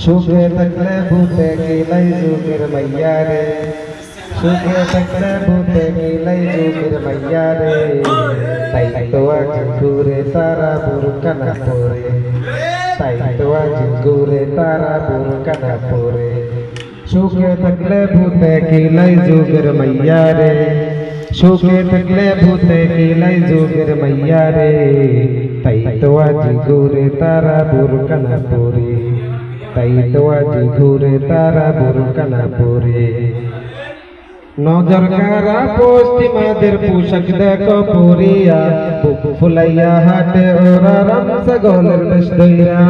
সুখে থাকলে ভূতে গিলাই যুগের মাইয়া রে, সুখে থাকলে ভূতে গিলাই যুগের মাইয়া রে, তাই তো আজ ঘুরে তারা বুরকা না পরে, তাই তো আজ ঘুরে তারা বুরকা না পরে। সুখে থাকলে ভূতে গিলাই যুগের মাইয়া রে, সুখে থাকলে ভূতে গিলাই যুগের মাইয়া রে, তাই তো আজ ঘুরে তারা বুরকা না পরে, তাই তো আজ ঘুরে তারা বুরকা না পরে। নজর কারা পশ্চিমাদের পোশাক দেখো পরিয়া, বুক ফুলাইয়া হাটে ওরা রামসা গলের বেশ ধইরা।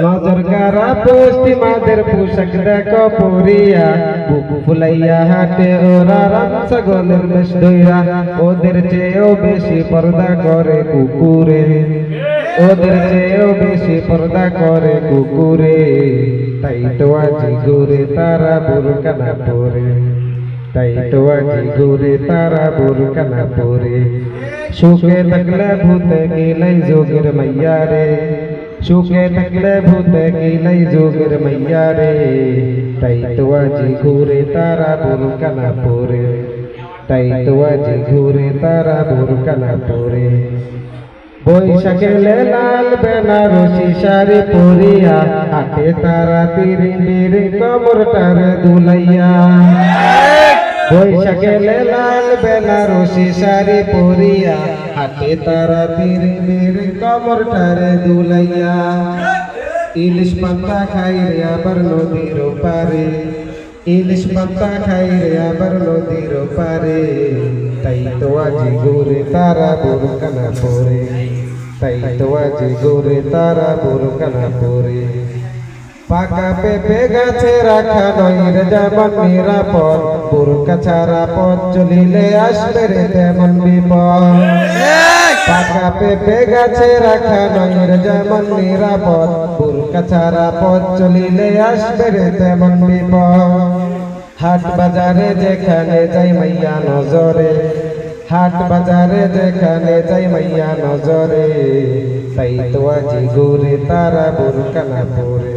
নজর কারা পশ্চিমাদের পোশাক দেখো পরিয়া, বুক ফুলাইয়া হাটে ওরা রামসা গলের বেশ ধইরা। ওদের চেয়েও বেশি পর্দা করে কুকুরে, ওদের চেয়েও বেশি পর্দা করে কুকুরে, তাই তো আজ ঘুরে তারা বুরকা না পরে, তাই তো আজ ঘুরে তারা বুরকা না পরে। সুখে থাকলে ভূতে গিলাই যোগের মাইয়া রে, সুখে থাকলে ভূতে গিলাই যোগের মাইয়া রে, তাই তো আজ ঘুরে তারা বুরকা না পরে, তাই তো আজ ঘুরে তারা বুরকা না পরে। বৈশাখে লাল বেনারসি শাড়ি পরিয়া, হাতে তারা পিরিমির কমরটার দুলাইয়া। বৈশাখে লাল বেনারসি শাড়ি পরিয়া, হাতে তারা পিরিমির কমরটার দুলাইয়া। ইলিশ পান্তা খাই রে আবার নদীর পারে, ইলিশ পান্তা খাই রে আবার নদীর পারে, তাই তো আজ ঘুরে তারা বুরকা না পরে, তাই তো আজ ঘুরে তারা বুরকা না পরে। পাকা পেঁপে গাছে রাখা নয় রে যেমন নিরাপদ, বুরকা ছাড়া পথ চলিলে আসবে রে তেমন বিপদ। পাকা পেঁপে গাছে রাখা নয় রে যেমন নিরাপদ, বুরকা ছাড়া পথ চলিলে আসবে রে তেমন বিপদ। হাট বাজারে যেখানে যাই মাইয়া নজরে, হাট বাজারে যেখানে যাই মাইয়া নজরে, তাই তো আজ ঘুরে তারা বুরকা না পরে,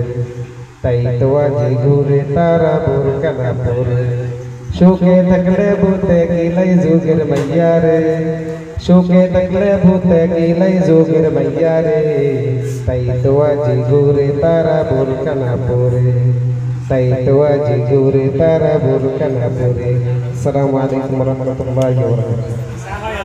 তাই তো আজ ঘুরে তারা বুরকা না পরে। সুখে থাকলে ভূতে গিলাই যুগের মাইয়া রে, সুখে থাকলে ভূতে গিলাই যুগের মাইয়া রে, তাই তো আজ ঘুরে তারা বুরকা না পরে, তাই তো আজ ঘুরে তারা বুরকা না পরে। আসসালামু আলাইকুম ওয়া রাহমাতুল্লাহি ওয়া বারাকাতুহু।